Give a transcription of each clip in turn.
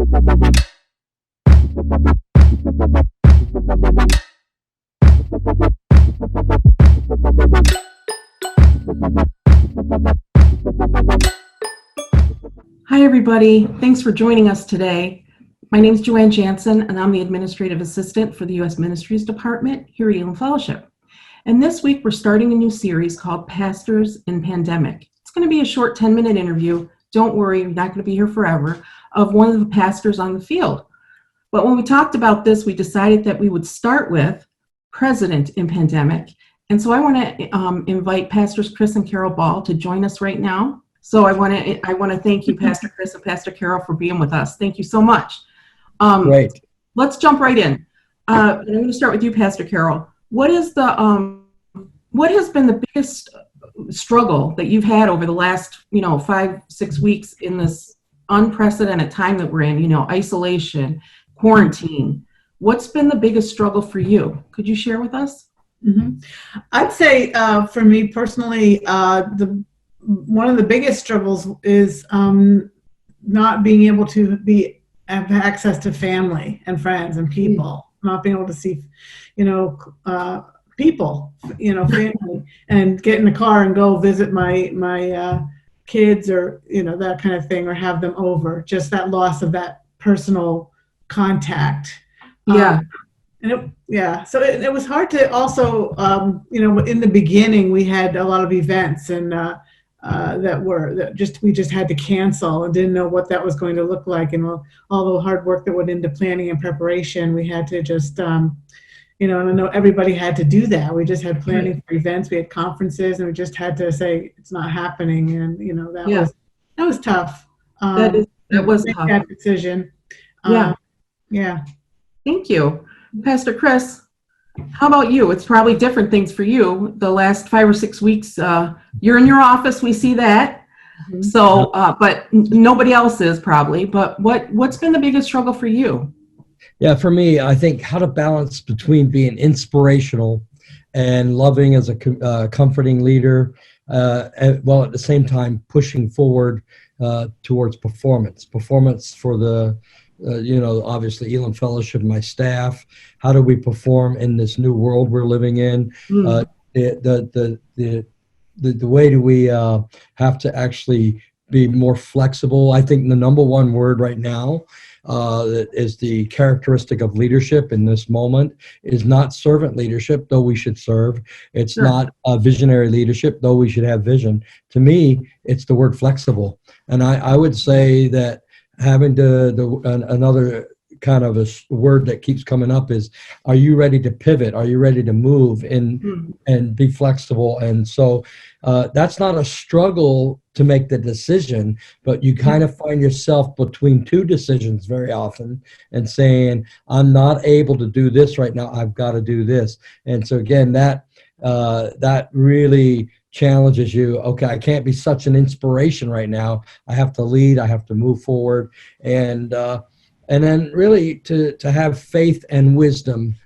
Hi, everybody. Thanks for joining us today. My name is Joann Jansen, and I'm the Administrative Assistant for the U.S. Ministries Department here at Elam Fellowship. And this week, we're starting a new series called Pastors in Pandemic. It's going to be a short 10-minute interview. Don't worry, I'm not going to be here forever, of one of the pastors on the field. But when we talked about this, we decided that we would start with President in Pandemic. And so I want to invite Pastors Chris and Carol Ball to join us right now. So I want to thank you, Pastor Chris and Pastor Carol, for being with us. Thank you so much. Great. Let's jump right in. I'm going to start with you, Pastor Carol. What has been the biggest struggle that you've had over the last 5-6 weeks in this unprecedented time that we're in? Isolation, quarantine. What's been the biggest struggle for you? Could you share with us? Mm-hmm. I'd say for me personally, one of the biggest struggles is not being able to have access to family and friends and people, not being able to see, people, family, and get in the car and go visit my kids or, that kind of thing, or have them over. Just that loss of that personal contact. Yeah. So it was hard to also, in the beginning we had a lot of events and we just had to cancel and didn't know what that was going to look like, and all the hard work that went into planning and preparation. We had to just, and I know everybody had to do that. We just had planning for events, we had conferences, and we just had to say it's not happening, and that was tough. That was make tough. that decision. Yeah. Thank you, Pastor Chris. How about you? It's probably different things for you. The last 5 or 6 weeks, you're in your office. We see that. Mm-hmm. So, but nobody else is probably. But what's been the biggest struggle for you? Yeah, for me, I think how to balance between being inspirational and loving as a comforting leader, while at the same time pushing forward towards performance for the obviously Elam Fellowship, my staff. How do we perform in this new world we're living in? The way do we have to actually be more flexible? I think the number one word right now that is the characteristic of leadership in this moment is not servant leadership, though we should serve. It's not visionary leadership, though we should have vision. To me, it's the word flexible. And I would say that having another kind of a word that keeps coming up is, are you ready to pivot? Are you ready to move and be flexible? And so that's not a struggle to make the decision, but you kind of find yourself between two decisions very often and saying, I'm not able to do this right now. I've got to do this. And so again, that really challenges you. Okay, I can't be such an inspiration right now. I have to lead. I have to move forward, and then really to have faith and wisdom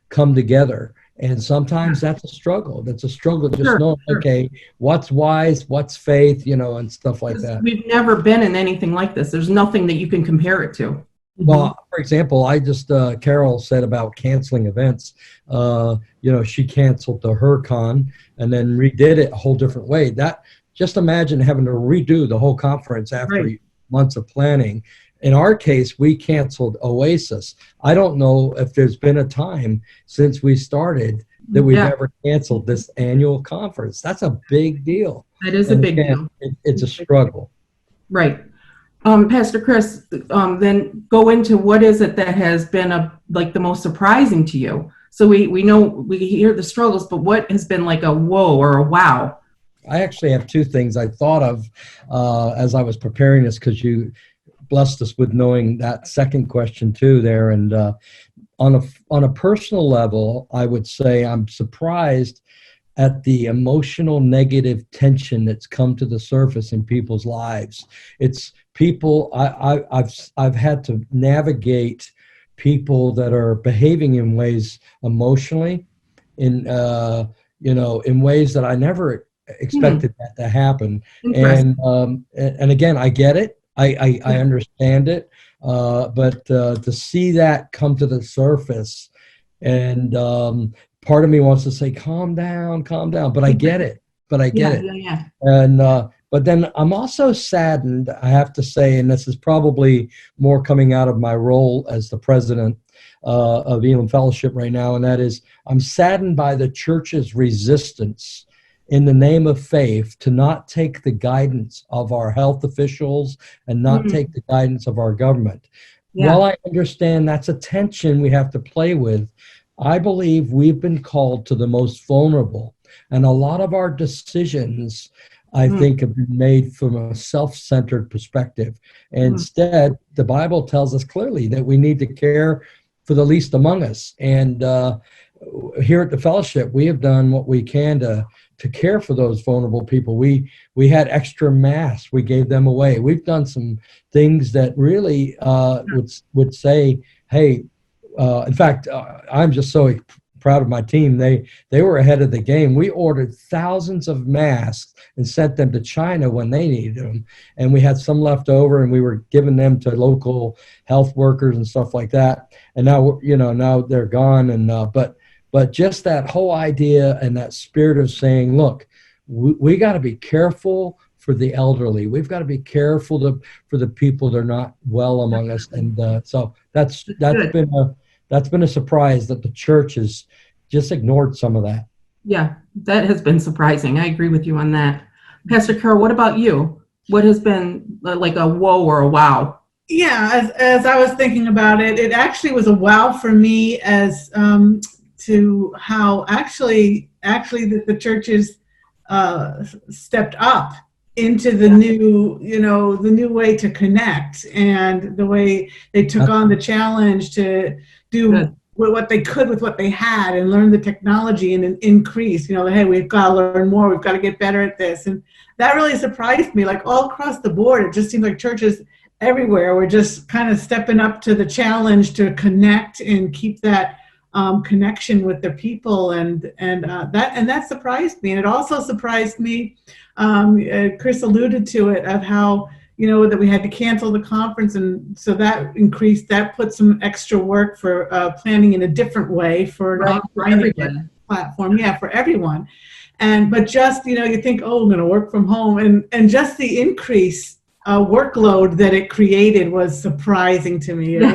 come together. And sometimes that's a struggle. That's a struggle. Just knowing, okay, what's wise, what's faith, and stuff like that. We've never been in anything like this. There's nothing that you can compare it to. Well, for example, I just, Carol said about canceling events. She canceled the HerCon and then redid it a whole different way. Just imagine having to redo the whole conference after months of planning. In our case, we canceled Oasis. I don't know if there's been a time since we started that we've ever canceled this annual conference. That's a big deal. That is a big deal. It's a struggle. Right. Pastor Chris, then go into what is it that has been the most surprising to you? So we know, we hear the struggles, but what has been like a whoa or a wow? I actually have two things I thought of as I was preparing this, because you blessed us with knowing that second question too there. And on a personal level, I would say I'm surprised at the emotional negative tension that's come to the surface in people's lives. It's people I've had to navigate people that are behaving in ways emotionally in ways that I never expected that to happen. And again, I get it. I understand it, but to see that come to the surface, and part of me wants to say, calm down, but I get it. But I get Yeah, it. yeah, yeah. And but then I'm also saddened, I have to say, and this is probably more coming out of my role as the president of Elam Fellowship right now, and that is I'm saddened by the church's resistance in the name of faith to not take the guidance of our health officials and not Mm, take the guidance of our government. While yeah. I understand that's a tension we have to play with, I believe we've been called to the most vulnerable. And a lot of our decisions, I Mm, think, have been made from a self centered perspective. mm, Instead, the Bible tells us clearly that we need to care for the least among us. And here at the fellowship, we have done what we can to care for those vulnerable people. We had extra masks, we gave them away. We've done some things that really would say, hey, in fact, I'm just so proud of my team. They were ahead of the game. We ordered thousands of masks and sent them to China when they needed them, and we had some left over, and we were giving them to local health workers and stuff like that. And now, now they're gone. And but just that whole idea and that spirit of saying, look, we got to be careful for the elderly. We've got to be careful for the people that are not well among us. And so that's good. been a surprise that the church has just ignored some of that. Yeah, that has been surprising. I agree with you on that. Pastor Carol, what about you? What has been like a whoa or a wow? Yeah, as I was thinking about it, it actually was a wow for me as to how actually the churches stepped up into the new, the new way to connect, and the way they took on the challenge to do Good. what they could with what they had and learn the technology and increase, hey, we've got to learn more, we've got to get better at this. And that really surprised me, like all across the board. It just seemed like churches everywhere were just kind of stepping up to the challenge to connect and keep that connection with the people, and that surprised me. And it also surprised me, Chris alluded to it, of how that we had to cancel the conference, and so that put some extra work for planning in a different way for an Right, for online everybody. platform, for everyone. But just you think, oh, I'm going to work from home, and just the increase workload that it created was surprising to me. It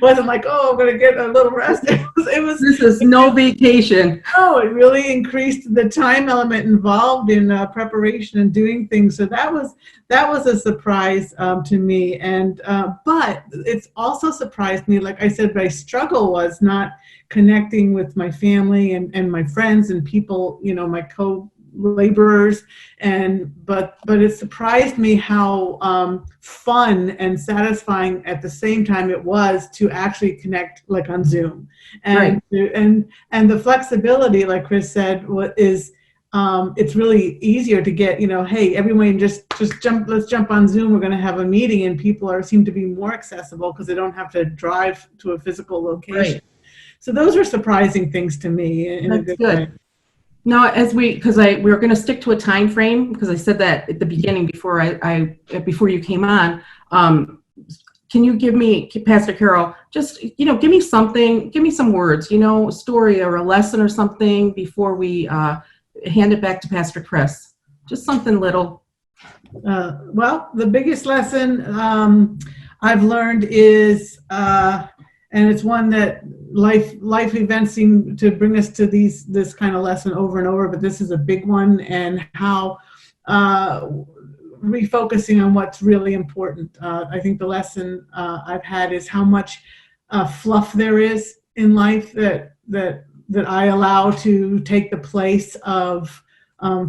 wasn't like, oh, I'm going to get a little rest. It was This is no vacation. no, it really increased the time element involved in preparation and doing things. So that was a surprise to me. And but it's also surprised me, like I said, my struggle was not connecting with my family and my friends and people, my co-laborers, but it surprised me how fun and satisfying at the same time it was to actually connect, like on Zoom, and Right. and the flexibility, like Chris said, is it's really easier to get, hey, everyone just let's jump on Zoom, we're going to have a meeting, and people seem to be more accessible because they don't have to drive to a physical location. Right. So those were surprising things to me in a That's good way. good. Now, because we were going to stick to a time frame, because I said that at the beginning before before you came on. Can you give me, Pastor Carol, just give me some words, a story or a lesson or something before we hand it back to Pastor Chris. Just something little. Well, the biggest lesson I've learned is, and it's one that life events seem to bring us to this kind of lesson over and over, but this is a big one, and how refocusing on what's really important. I think the lesson I've had is how much fluff there is in life that I allow to take the place of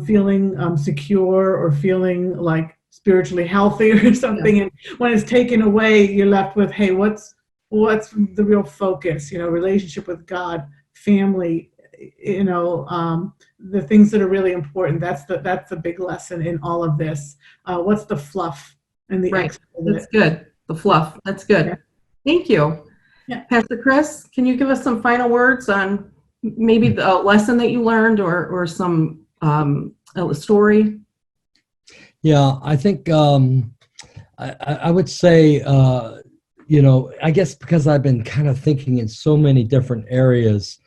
feeling secure or feeling like spiritually healthy or something. Yeah. And when it's taken away, you're left with, hey, what's the real focus? Relationship with God, family, the things that are really important. That's the big lesson in all of this. What's the fluff and the right? That's good. The fluff. That's good. Yeah. Thank you. Yeah. Pastor Chris, can you give us some final words on maybe the lesson that you learned, or some a story? Yeah, I think I would say, I guess because I've been kind of thinking in so many different areas,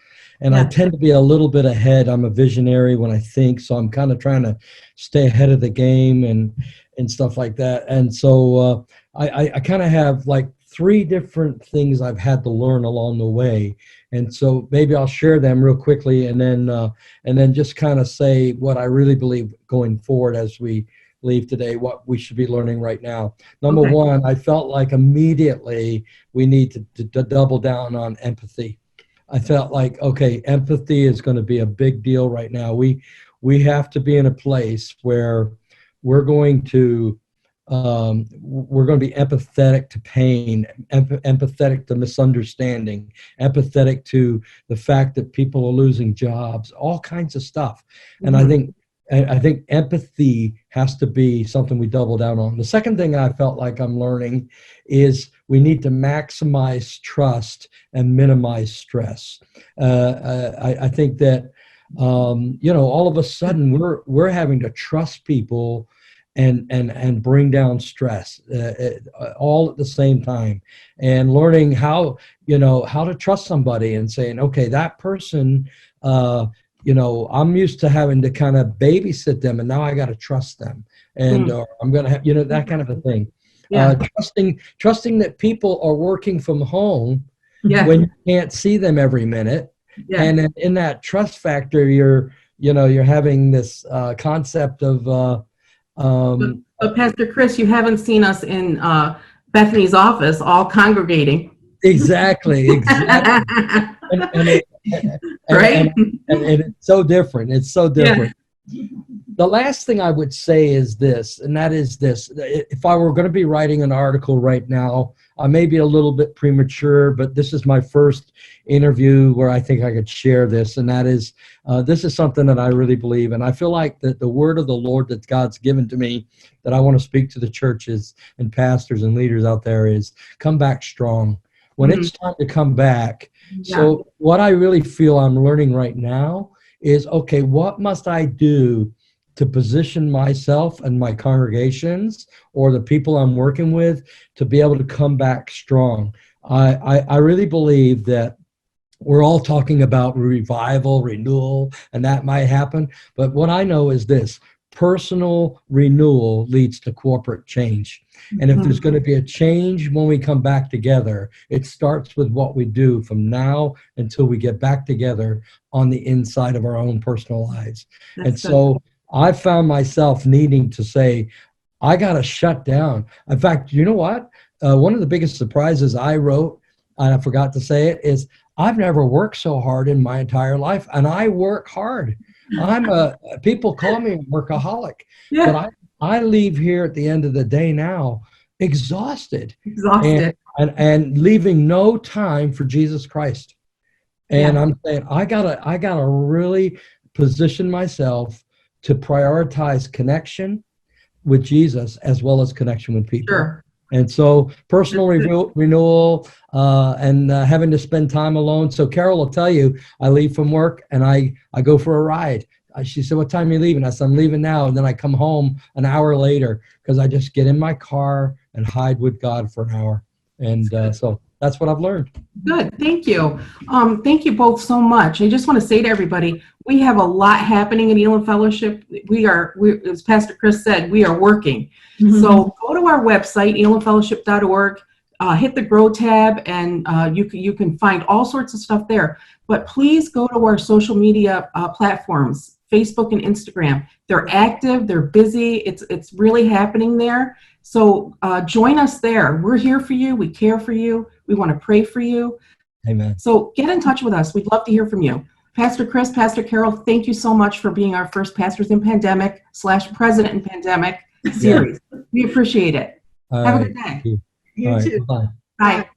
and I tend to be a little bit ahead. I'm a visionary when I think, so I'm kind of trying to stay ahead of the game and stuff like that. And so I kind of have like three different things I've had to learn along the way. And so maybe I'll share them real quickly, and then just kind of say what I really believe going forward as we leave today, what we should be learning right now. Number one, I felt like immediately we need to double down on empathy. I felt like, okay, empathy is going to be a big deal right now. We have to be in a place where we're going to be empathetic to pain, empathetic to misunderstanding, empathetic to the fact that people are losing jobs, all kinds of stuff. And I think empathy has to be something we double down on. The second thing I felt like I'm learning is we need to maximize trust and minimize stress. I think that all of a sudden we're having to trust people and bring down stress all at the same time, and learning how to trust somebody and saying, okay, that person, I'm used to having to kind of babysit them, and now I got to trust them, and I'm going to have, that kind of a thing. Trusting that people are working from home when you can't see them every minute. And in that trust factor, you're having this concept of, but Pastor Chris, you haven't seen us in Bethany's office all congregating. Exactly. And it's so different. It's so different. The last thing I would say is this, and that is this. If I were going to be writing an article right now, I may be a little bit premature, but this is my first interview where I think I could share this, and that is, this is something that I really believe, and I feel like that the word of the Lord that God's given to me that I want to speak to the churches and pastors and leaders out there is come back strong. When it's time to come back. So what I really feel I'm learning right now is, okay, what must I do to position myself and my congregations or the people I'm working with to be able to come back strong? I really believe that we're all talking about revival, renewal, and that might happen. But what I know is this: personal renewal leads to corporate change. And if there's going to be a change when we come back together, it starts with what we do from now until we get back together on the inside of our own personal lives. So I found myself needing to say, I got to shut down. In fact, you know what? One of the biggest surprises I wrote, and I forgot to say it, is I've never worked so hard in my entire life, and I work hard. People call me a workaholic, but I leave here at the end of the day now exhausted. And leaving no time for Jesus Christ. And I'm saying I gotta really position myself to prioritize connection with Jesus as well as connection with people. Sure. And so personal renewal and having to spend time alone. So Carol will tell you, I leave from work and I go for a ride. She said, what time are you leaving? I said, I'm leaving now. And then I come home an hour later because I just get in my car and hide with God for an hour. And so that's what I've learned. Good. Thank you. Thank you both so much. I just want to say to everybody, we have a lot happening in Elam Fellowship. We as Pastor Chris said, we are working. So go to our website, elamfellowship.org, hit the Grow tab, and you can find all sorts of stuff there. But please go to our social media platforms, Facebook and Instagram. They're active, they're busy, it's really happening there. So join us there. We're here for you, we care for you, we want to pray for you. Amen. So get in touch with us. We'd love to hear from you. Pastor Chris, Pastor Carol, thank you so much for being our first Pastors in Pandemic / President in Pandemic series. We appreciate it. Have a good day. You too. Bye. Bye.